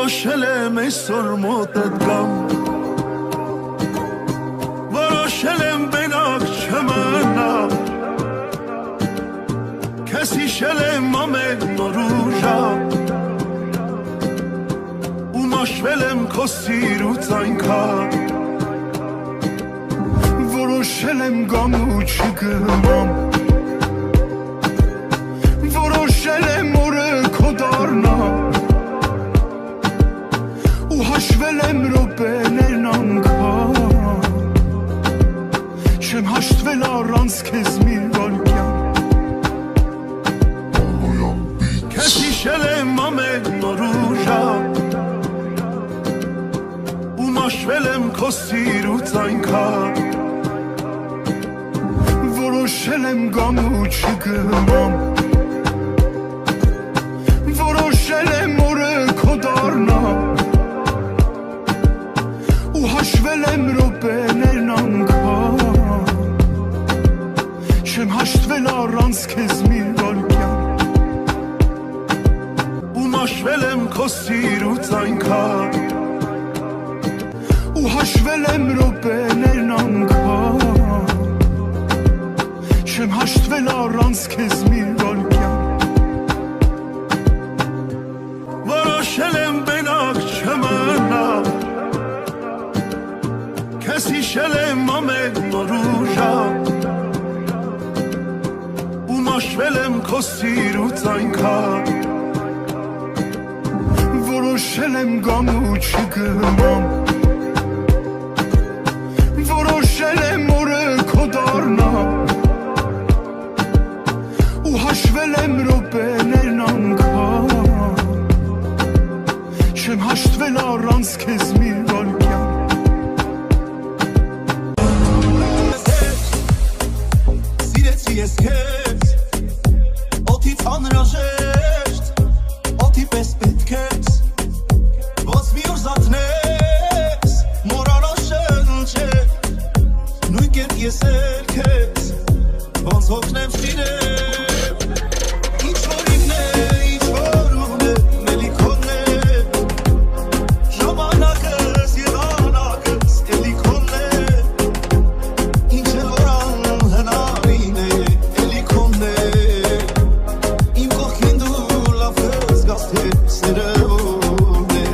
Որոշել եմ այսօր մոտդ գամ Որոշել եմ բենակ չմնամ Քեզ հիշել եմ ամեն նոր ու ժամ Ու մաշվել եմ քո սիրուց այնքան Որոշել եմ գամ ու չգնամ Որոշել եմ օրը քո դառնամ Ու հաշվել եմ րոպեներն անգամ Չեմ հաշտվել առանց քեզ մի վայրկյան Քեզ հիշել եմ ամեն նոր ու ժամ Ու մաշվել եմ քո սիրուց այնքան Որոշել եմ գամ ու չգնամ Որոշել եմ օրը քո դառնամ Ու հաշվել եմ րոպեներն անգամ Չեմ հաշտվել առանց քեզ մի վայրկյան Ու մաշվել եմ քո սիրուց այնքան Ու հաշվել եմ րոպեներն անգամ Չեմ հաշտվել առանց քեզ մի վայրկյան Որոշել եմ բենակ չմնամ Քեզ հիշել եմ ամեն նոր ու ժամ Ու մաշվել եմ քո սիրուց այնքան Որոշել եմ գամ ու չգնամ Որոշել եմ օրը քո դառնամ Ու հաշվել եմ րոպեներն անգամ Չեմ հաշտվել առանց քեզ մի վայրկյան Սիրեցի ես քեզ Օդից անհրաժեշտ Օդի պես պետք ես Ոնց մի օր զարթնես Մոռանալ շնչել Նույն կերպ ես էլ քեզ Ոնց հոգնեմ սիրել Ինչ որ իմն է, ինչ որ ուղն է Էլի քոնն է Ժամանակս և անակս Էլի քոնն է Ինչ էլ որ անհնարին է Էլի քոնն է Իմ կողքին դու լավ կզգաս թե սերը ո՞րն է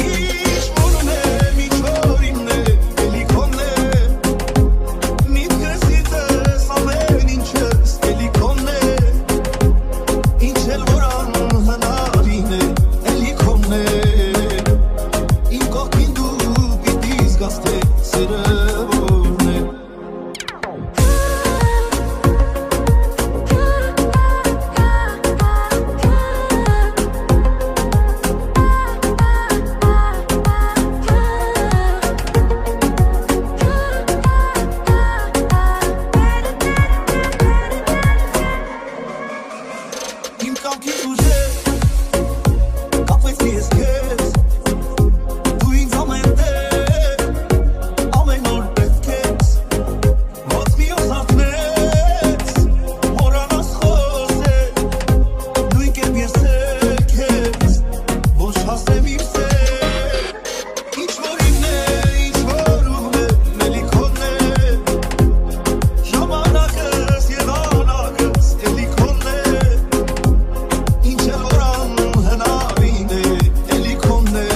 Ինչ որ ունեմ, ինչ որ իմն է Էլի քոնն է Միտքս իծես ամեն ինչս Էլի քոնն է Ինչ էլ որ անհնարին է Էլի քոնն է Իմ կողքին դու պիտի զգաս թե սերը ո՞րն է Իմ կամքին ուժեր Կապվեցի ես քեզ Դու ինձ ամեն տեղ Ամեն օր պետք ես Ոնց մի օր զարթնես Մոռանաս խոսել Նույն կերպ ես էլ քեզ Ոչ հասնեմ իմ սեր Ինչ որ իմն է, ինչ որ ուղն է Էլի քոնն է Ժամանակս և անակս Էլի քոնն է Ինչ էլ որ անհնարին է Էլի քոնն է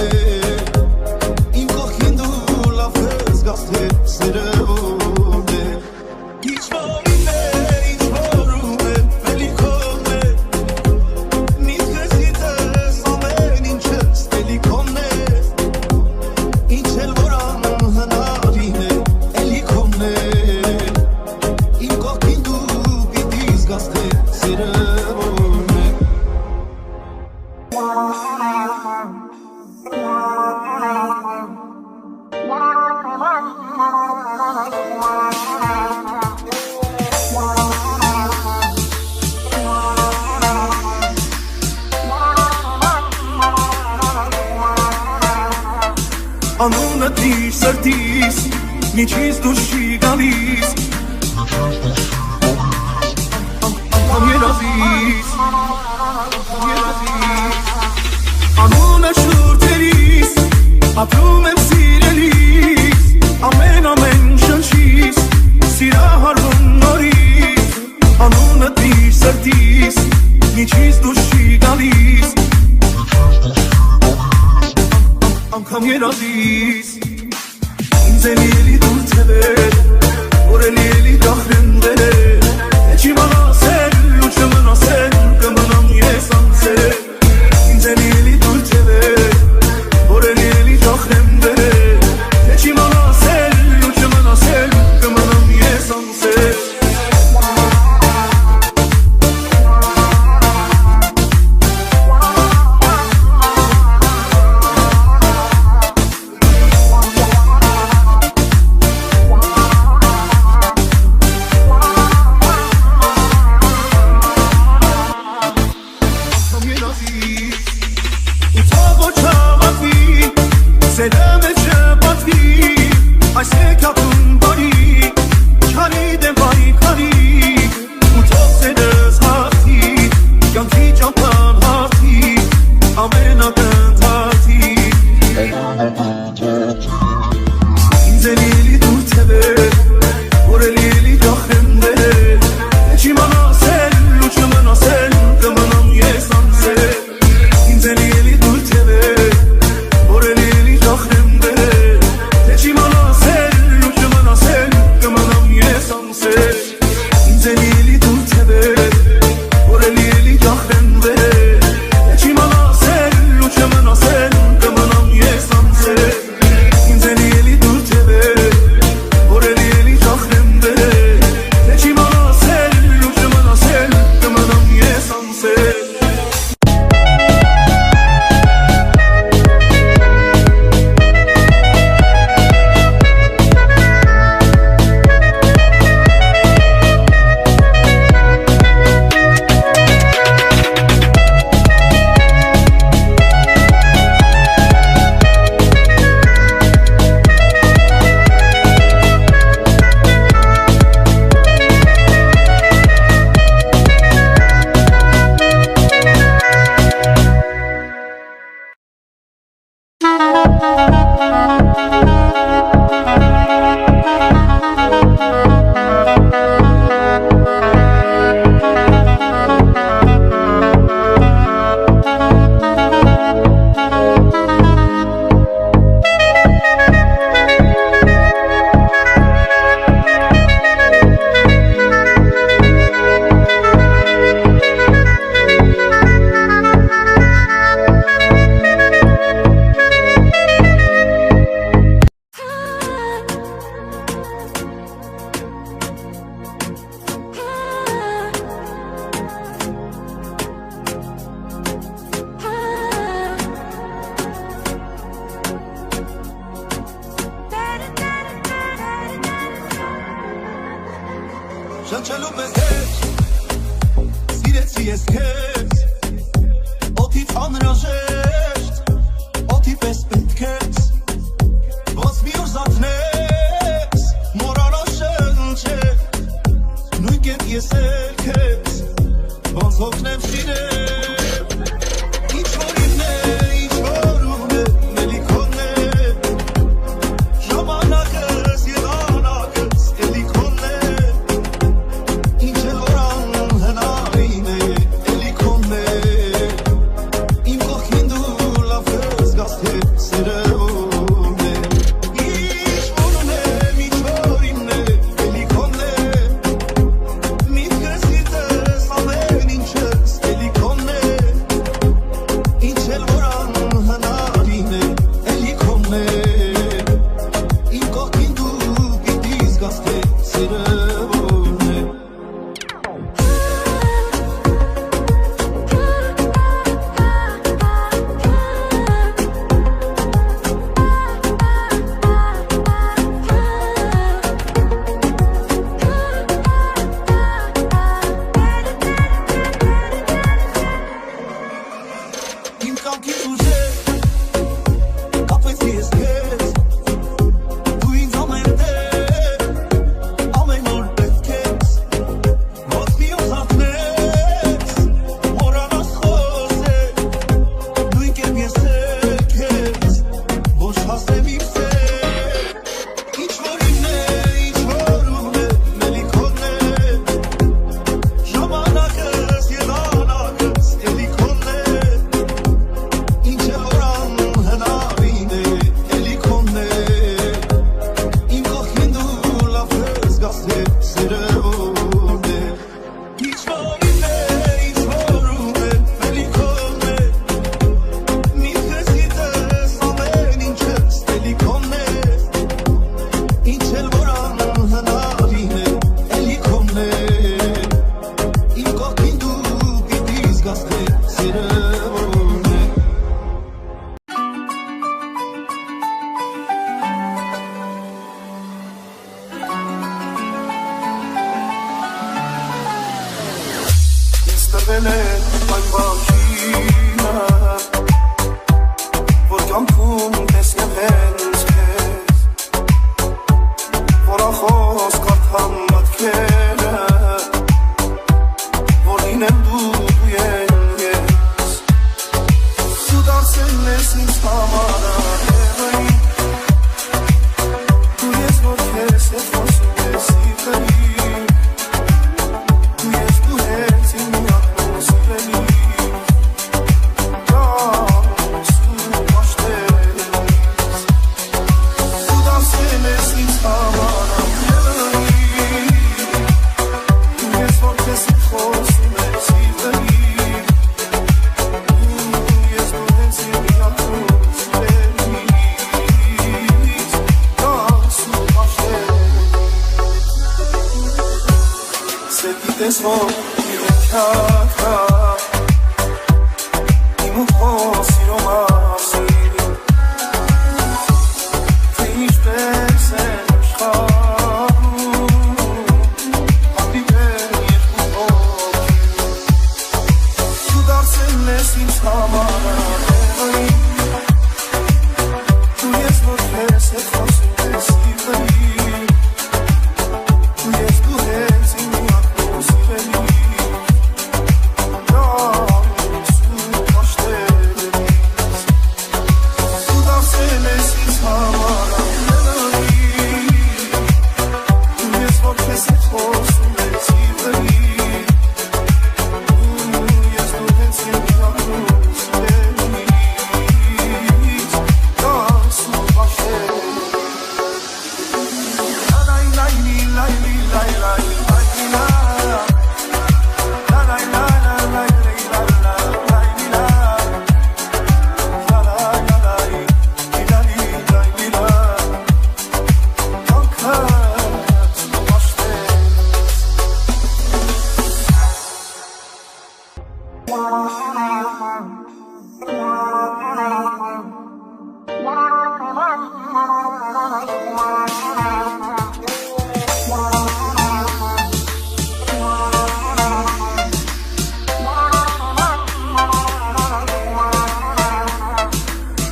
Իմ կողքին դու լավ կզգաս թե սերը ո՞րն է Ինչ որ իմն է, ինչ որ ուղն է Էլի քոնն է Միտքս իծես ամեն ինչս Էլի քոնն է Ինչ էլ որ անհնարին է Էլի քոնն է Իմ կողքին դու պիտի զգաս թե սերը ո՞րն է Անունը դիր սրտիս Միջից դուրս չի գալիս Անգամ երազիս Անունը շուրթերի Ապրում եմ սիրելիս ամեն շնչիս Սիրահարվում նորից անունդ մի սրտիս Միջից դուրս չի գալիս Անգամ երազիս Ինձ էլ էլի դուր թևեր Որ էլ էլի դախրեն վերեր Չի մնասել ու չմնասել Կմնամ ես անցել Ինձ էլ էլի դուր թևեր Որ էլ էլի դախրեն վերեր Չի մնասել ու չմնասել Կմնամ ես անցել Սերեմ է չպատվի, այս եկապում բարի, չանի դեմ բարիքանի, ու թող սերս հարթի, կյանքի ճամպան հարթի, ամենակնդարդի Ինձ էլ էլի դուր թևեր, որ էլ էլի դախրեմ վերեր Չի մնասել ու չմնասել, կմնամ ես անցել Ինձ էլ էլի դուր թևեր Որ էլ էլի դախրեմ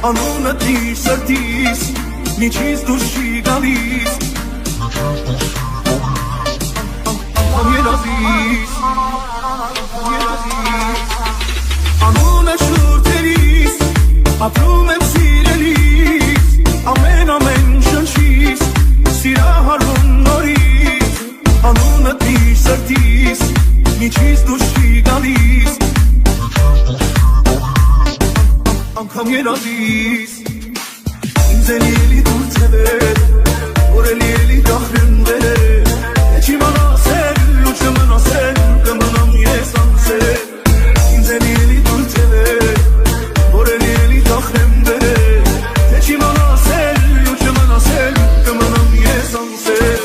Անունը դիր սրտիս, միջից դուրս չի գալիս Անգամ երազիս Անունը շուրթերիս, ապրում եմ սիրելիս Ամեն շնչիս, սիրահարվում նորից Անունը դիր սրտիս, միջից դուրս չի գալիս Անգամ երազիս Ինձ էլ ելի դուր թևեր Որ էլ ելի դախրեն վերեր Եչ իմանասել ու չմնասել Կմնամ ես անցել Ինձ էլ ելի դուր թևեր Որ էլ ելի դախրեն վերեր Եչ իմանասել ու չմնասել Կմնամ ես անցել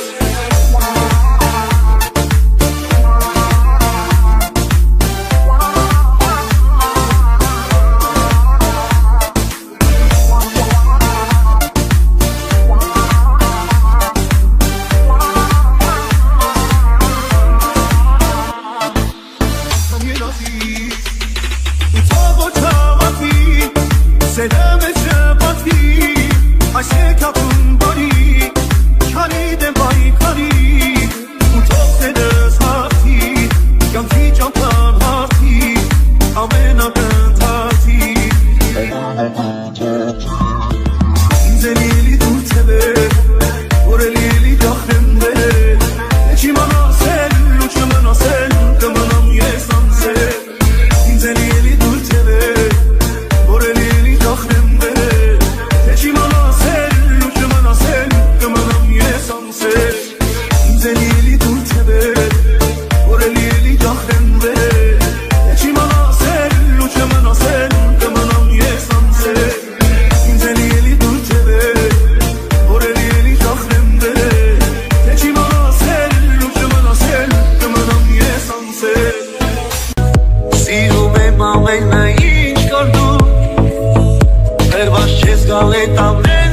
Sirve mamena inch kardu Verbash ches galet amne